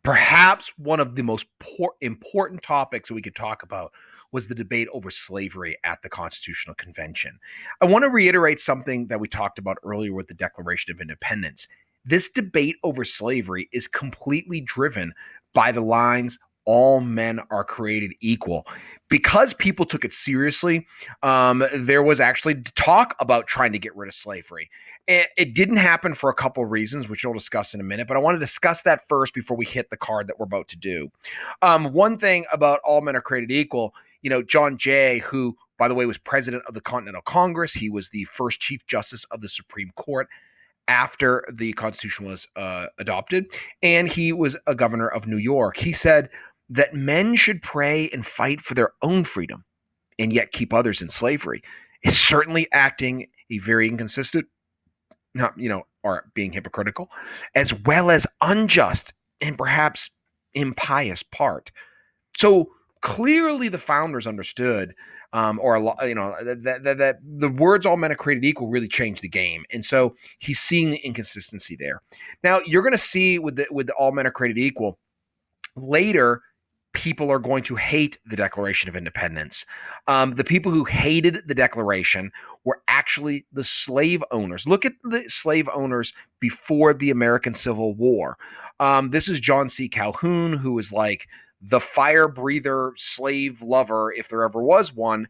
Perhaps one of the most important topics that we could talk about was the debate over slavery at the Constitutional Convention. I want to reiterate something that we talked about earlier with the Declaration of Independence. This debate over slavery is completely driven by the lines, all men are created equal. Because people took it seriously, there was actually talk about trying to get rid of slavery. It didn't happen for a couple of reasons, which we'll discuss in a minute, but I want to discuss that first before we hit the card that we're about to do. One thing about all men are created equal, John Jay, who, by the way, was president of the Continental Congress, he was the first Chief Justice of the Supreme Court after the Constitution was adopted, and he was a governor of New York. He said that men should pray and fight for their own freedom and yet keep others in slavery is certainly acting a very inconsistent, not, or being hypocritical, as well as unjust and perhaps impious part. So clearly the founders understood, or a lot, that the words "all men are created equal" really changed the game, and so he's seeing the inconsistency there. Now you're going to see with the "all men are created equal" later. People are going to hate the Declaration of Independence. The people who hated the Declaration were actually the slave owners. Look at the slave owners before the American Civil War. This is John C. Calhoun, who is like the fire breather slave lover, if there ever was one.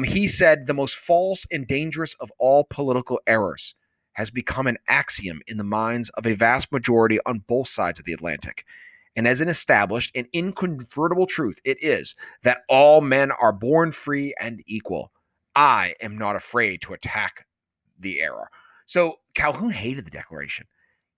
He said the most false and dangerous of all political errors has become an axiom in the minds of a vast majority on both sides of the Atlantic. And as an established and incontrovertible truth, it is that all men are born free and equal. I am not afraid to attack the error. So Calhoun hated the Declaration.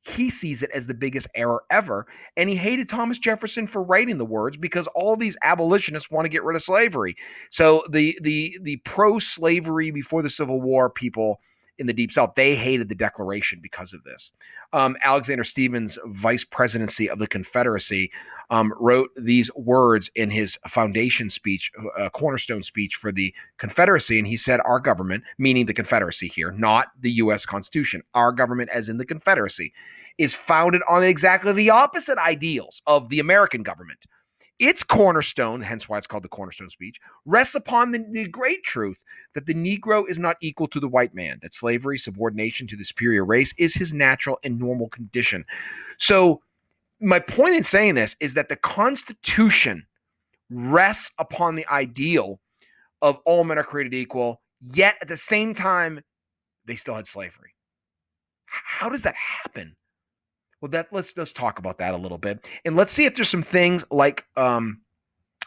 He sees it as the biggest error ever, and he hated Thomas Jefferson for writing the words because all these abolitionists want to get rid of slavery. So the pro-slavery before the Civil War people in the Deep South, they hated the Declaration because of this. Alexander Stephens, vice presidency of the Confederacy, wrote these words in his foundation speech, Cornerstone Speech for the Confederacy, and he said, "Our government," meaning the Confederacy here, not the U.S. Constitution, "our government, as in the Confederacy, is founded on exactly the opposite ideals of the American government. Its cornerstone," hence why it's called the Cornerstone Speech, "rests upon the great truth that the Negro is not equal to the white man, that slavery, subordination to the superior race, is his natural and normal condition." So my point in saying this is that the Constitution rests upon the ideal of all men are created equal, yet at the same time, they still had slavery. How does that happen? Well, let's talk about that a little bit, and let's see if there's some things like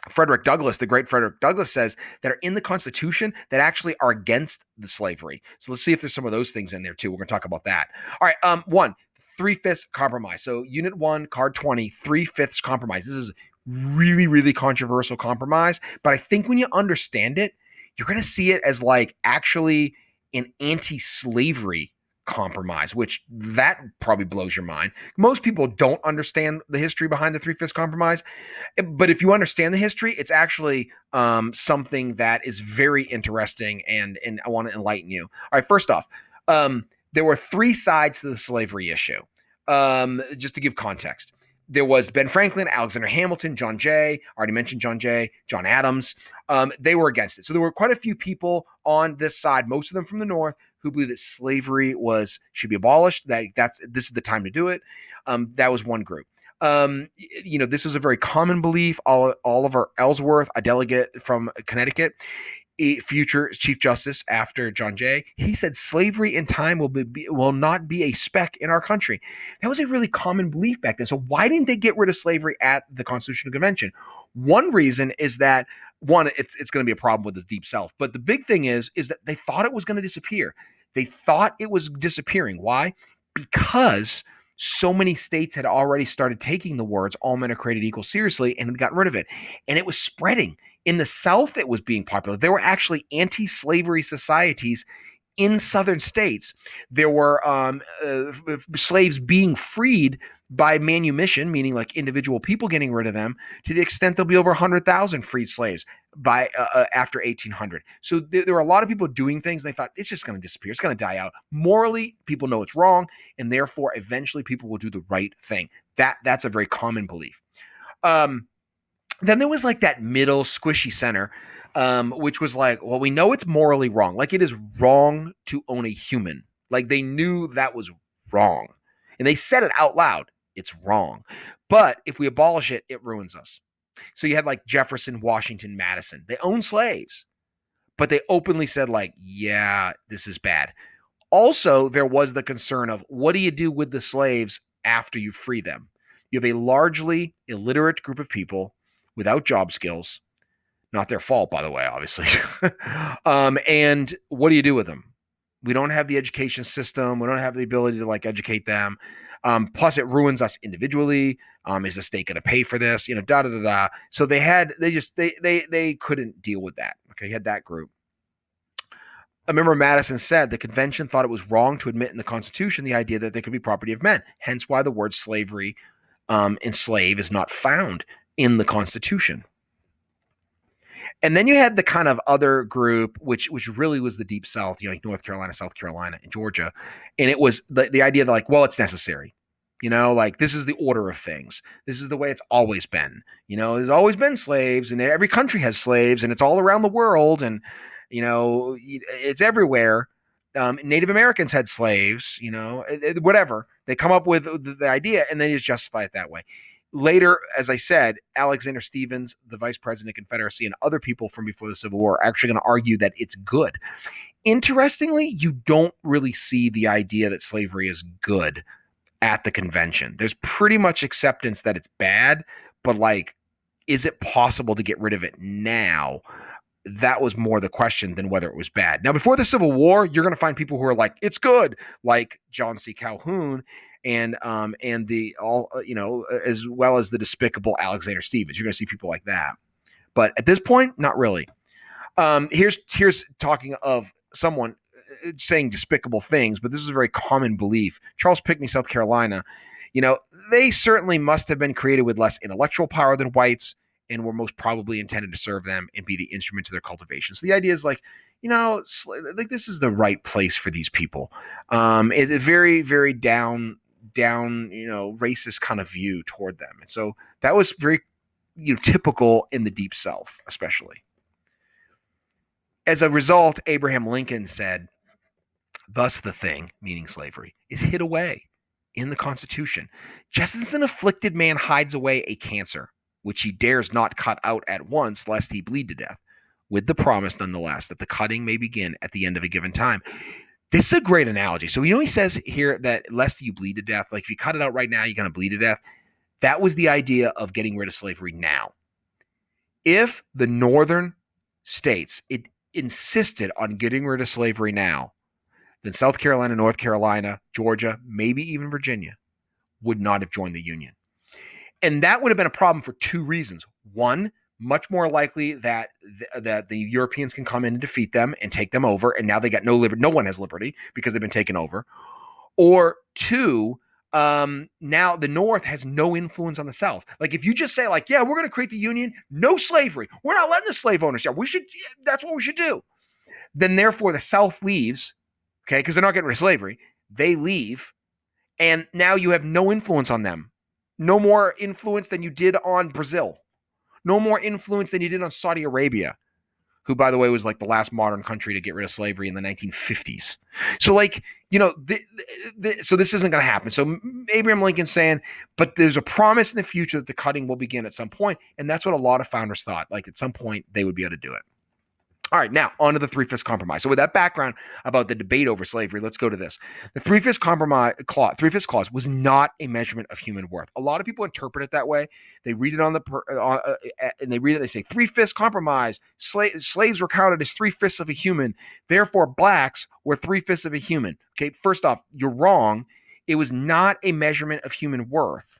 Frederick Douglass, the great Frederick Douglass, says that are in the Constitution that actually are against the slavery. So let's see if there's some of those things in there too. We're going to talk about that. All right, one, Three-Fifths Compromise. So Unit 1, Card 20, Three-Fifths Compromise. This is really, really controversial compromise, but I think when you understand it, you're going to see it as like actually an anti-slavery compromise, which that probably blows your mind. Most people don't understand the history behind the Three-Fifths Compromise, but if you understand the history, it's actually something that is very interesting, and I want to enlighten you. All right, first off, there were three sides to the slavery issue. Just to give context, there was Ben Franklin, Alexander Hamilton, John Jay. I already mentioned John Jay, John Adams. They were against it. So there were quite a few people on this side, most of them from the North, who believed that slavery should be abolished. This is the time to do it. That was one group. This is a very common belief. Oliver Ellsworth, a delegate from Connecticut, a future Chief Justice after John Jay, he said slavery in time will not be a speck in our country. That was a really common belief back then. So why didn't they get rid of slavery at the Constitutional Convention? One reason is that it's going to be a problem with the Deep South, but the big thing is that they thought it was going to disappear. They thought it was disappearing. Why? Because so many states had already started taking the words "all men are created equal" seriously and had gotten rid of it, and it was spreading. In the South, it was being popular. There were actually anti-slavery societies in southern states. There were slaves being freed by manumission, meaning like individual people getting rid of them, to the extent there'll be over 100,000 freed slaves by after 1800. So there were a lot of people doing things, and they thought it's just going to disappear. It's going to die out. Morally, people know it's wrong, and therefore, eventually, people will do the right thing. That's a very common belief. Um, then there was like that middle squishy center, which was like, well, we know it's morally wrong. Like it is wrong to own a human. Like they knew that was wrong. And they said it out loud. It's wrong. But if we abolish it, it ruins us. So you had like Jefferson, Washington, Madison. They owned slaves, but they openly said, like, yeah, this is bad. Also, there was the concern of what do you do with the slaves after you free them? You have a largely illiterate group of people without job skills. Not their fault, by the way, obviously. And what do you do with them? We don't have the education system. We don't have the ability to like educate them. Plus, it ruins us individually. Is the state going to pay for this? You know, da da da da. So they couldn't deal with that. Okay, you had that group. I remember Madison said the convention thought it was wrong to admit in the Constitution the idea that they could be property of men. Hence, why the word slavery, enslave, is not found in the Constitution. And then you had the kind of other group, which really was the Deep South, you know, like North Carolina, South Carolina, and Georgia, and it was the idea that like, well, it's necessary, you know, like this is the order of things. This is the way it's always been. You know, there's always been slaves, and every country has slaves, and it's all around the world, and you know, it's everywhere. Native Americans had slaves, you know, whatever. They come up with the idea, and they just justify it that way. Later, as I said, Alexander Stephens, the vice president of Confederacy, and other people from before the Civil War are actually going to argue that it's good. Interestingly, you don't really see the idea that slavery is good at the convention. There's pretty much acceptance that it's bad, but like, is it possible to get rid of it now? That was more the question than whether it was bad. Now, before the Civil War, you're going to find people who are like, it's good, like John C. Calhoun and the all you know, as well as the despicable Alexander Stephens. You're going to see people like that, but at this point, not really. Here's talking of someone saying despicable things, but this is a very common belief. Charles Pinckney, South Carolina, you know, they certainly must have been created with less intellectual power than whites and were most probably intended to serve them and be the instruments of their cultivation. So the idea is like, you know, like this is the right place for these people. It's a very, very down, you know, racist kind of view toward them. And so that was very, you know, typical in the Deep South, especially. As a result, Abraham Lincoln said, thus the thing, meaning slavery, is hid away in the Constitution, just as an afflicted man hides away a cancer, which he dares not cut out at once, lest he bleed to death, with the promise, nonetheless, that the cutting may begin at the end of a given time. This is a great analogy. So, you know, he says here that lest you bleed to death, like if you cut it out right now, you're going to bleed to death. That was the idea of getting rid of slavery now. If the northern states insisted on getting rid of slavery now, then South Carolina, North Carolina, Georgia, maybe even Virginia would not have joined the Union. And that would have been a problem for two reasons. One, much more likely that the Europeans can come in and defeat them and take them over, and now they got no liberty. No one has liberty because they've been taken over. Or two, now the North has no influence on the South. Like if you just say like, yeah, we're going to create the Union, no slavery. We're not letting the slave owners down. That's what we should do. Then therefore the South leaves, okay, because they're not getting rid of slavery. They leave, and now you have no influence on them. No more influence than you did on Brazil. No more influence than you did on Saudi Arabia, who, by the way, was like the last modern country to get rid of slavery in the 1950s. So, like, you know, so this isn't going to happen. So Abraham Lincoln's saying, but there's a promise in the future that the cutting will begin at some point, and that's what a lot of founders thought. Like at some point, they would be able to do it. All right, now on to the Three-Fifths Compromise. So with that background about the debate over slavery, let's go to this. The Three-Fifths Three-Fifths Clause was not a measurement of human worth. A lot of people interpret it that way. They read it and they read it. They say Three-Fifths Compromise. Slaves were counted as 3/5 of a human. Therefore, blacks were 3/5 of a human. Okay, first off, you're wrong. It was not a measurement of human worth.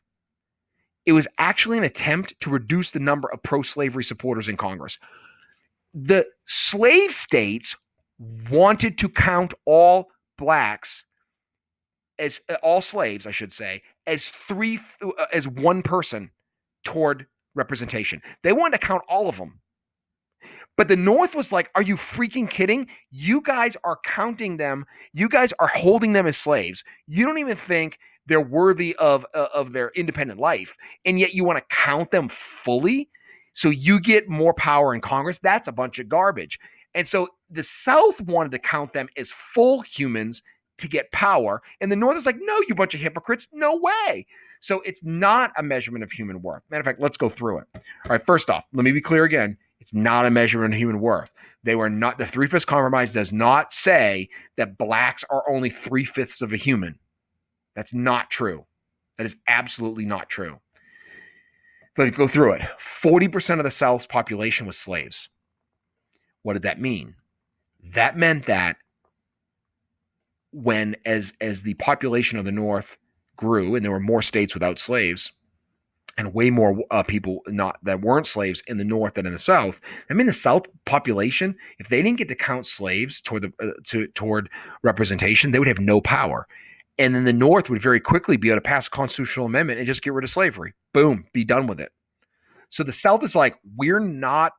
It was actually an attempt to reduce the number of pro-slavery supporters in Congress. The slave states wanted to count all blacks as all slaves, I should say, as one person toward representation. They wanted to count all of them. But the North was like, are you freaking kidding? You guys are counting them. You guys are holding them as slaves. You don't even think they're worthy of their independent life, and yet you want to count them fully so you get more power in Congress. That's a bunch of garbage. And so the South wanted to count them as full humans to get power, and the North is like, no, you bunch of hypocrites, no way. So it's not a measurement of human worth. Matter of fact, let's go through it. All right, first off, let me be clear again. It's not a measurement of human worth. They were not, the Three-Fifths Compromise does not say that blacks are only 3/5 of a human. That's not true. That is absolutely not true. Let's go through it. 40% of the South's population was slaves. What did that mean? That meant that when, as the population of the North grew and there were more states without slaves, and way more people not that weren't slaves in the North than in the South. I mean, the South population, if they didn't get to count slaves toward toward representation, they would have no power. And then the North would very quickly be able to pass a constitutional amendment and just get rid of slavery. Boom, be done with it. So the South is like, we're not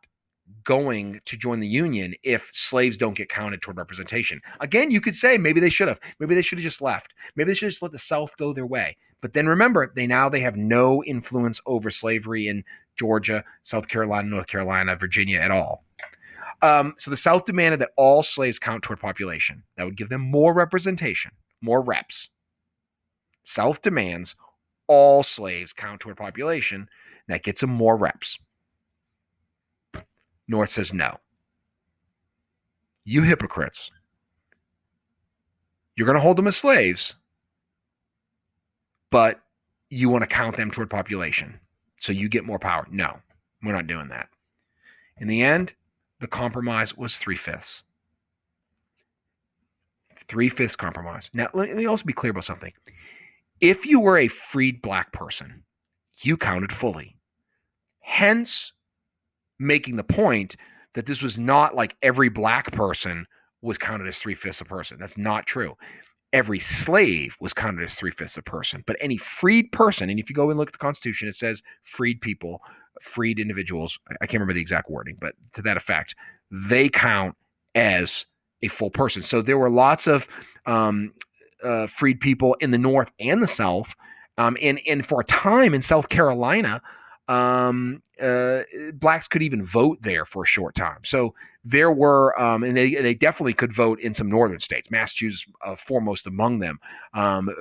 going to join the Union if slaves don't get counted toward representation. Again, you could say maybe they should have. Maybe they should have just left. Maybe they should have just let the South go their way. But then remember, they have no influence over slavery in Georgia, South Carolina, North Carolina, Virginia at all. So the South demanded that all slaves count toward population. That would give them more representation, more reps. South demands all slaves count toward population. That gets them more reps. North says no. You hypocrites. You're going to hold them as slaves, but you want to count them toward population. So you get more power. No, we're not doing that. In the end, the compromise was 3/5. 3/5 compromise. Now, let me also be clear about something. If you were a freed black person, you counted fully. Hence, making the point that this was not like every black person was counted as 3/5 a person. That's not true. Every slave was counted as 3/5 a person, but any freed person, and if you go and look at the Constitution, it says freed people, freed individuals. I can't remember the exact wording, but to that effect, they count as a full person. So there were lots of freed people in the North and the South, and for a time in South Carolina, blacks could even vote there for a short time. So there were, and they definitely could vote in some northern states. Massachusetts, foremost among them,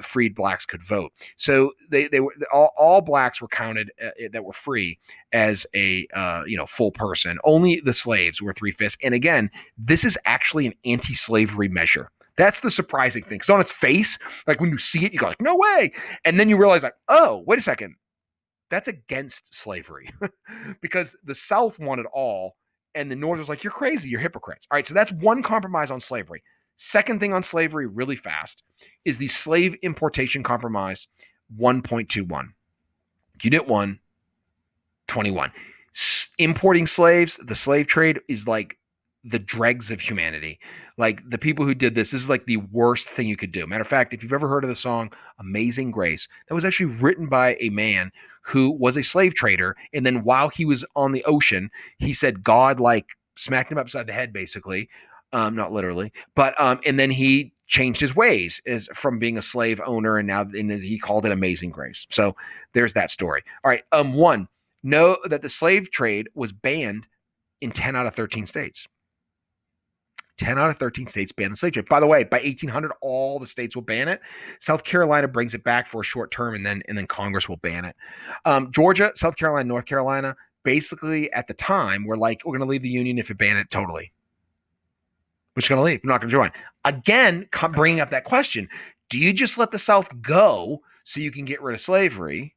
freed blacks could vote. So they were all blacks were counted that were free as a full person. Only the slaves were 3/5. And again, this is actually an anti-slavery measure. That's the surprising thing. Because on its face, like when you see it, you go like, no way. And then you realize like, oh, wait a second. That's against slavery because the South wanted all and the North was like, you're crazy, you're hypocrites. All right, so that's one compromise on slavery. Second thing on slavery, really fast, is the Slave Importation Compromise 1.21. Unit 1, 21. Importing slaves, the slave trade is like the dregs of humanity. Like the people who did this is like the worst thing you could do. Matter of fact, if you've ever heard of the song Amazing Grace, that was actually written by a man who was a slave trader. And then while he was on the ocean, he said God like smacked him upside the head, basically. Not literally, but and then he changed his ways as from being a slave owner, and now he called it Amazing Grace. So there's that story. All right, one, know that the slave trade was banned in 10 out of 13 states. 10 out of 13 states ban the slave trade. By the way, by 1800, all the states will ban it. South Carolina brings it back for a short term, and then Congress will ban it. Georgia, South Carolina, North Carolina, basically at the time, were like, we're going to leave the Union if it ban it totally. We're just going to leave. We're not going to join. Again, bringing up that question, do you just let the South go so you can get rid of slavery?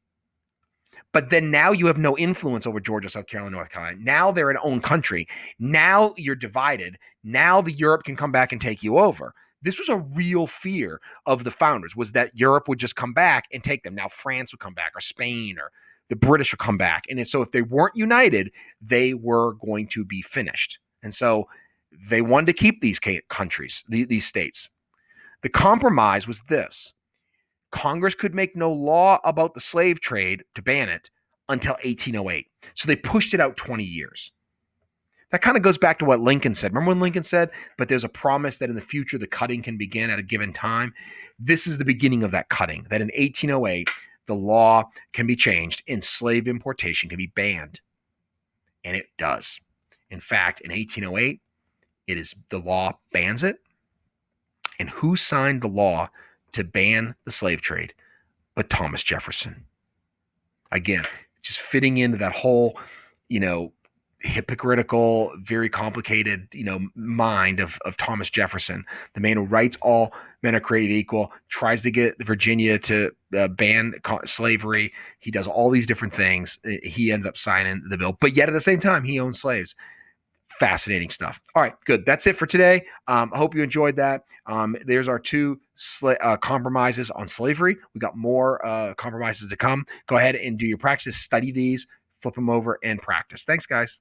But then now you have no influence over Georgia, South Carolina, North Carolina. Now they're an own country. Now you're divided. Now the Europe can come back and take you over. This was a real fear of the founders, was that Europe would just come back and take them. Now France would come back, or Spain, or the British would come back. And so if they weren't united, they were going to be finished. And so they wanted to keep these countries, these states. The compromise was this. Congress could make no law about the slave trade to ban it until 1808. So they pushed it out 20 years. That kind of goes back to what Lincoln said. Remember when Lincoln said, but there's a promise that in the future the cutting can begin at a given time? This is the beginning of that cutting, that in 1808, the law can be changed and slave importation can be banned. And it does. In fact, in 1808, it is the law bans it. And who signed the law to ban the slave trade but Thomas Jefferson? Again, just fitting into that whole, you know, hypocritical, very complicated, mind of Thomas Jefferson, the man who writes all men are created equal, tries to get Virginia to ban slavery. He does all these different things. He ends up signing the bill, but yet at the same time, he owns slaves. Fascinating stuff. All right, good. That's it for today. I hope you enjoyed that. There's our two compromises on slavery. We got more compromises to come. Go ahead and do your practice, study these, flip them over, and practice. Thanks, guys.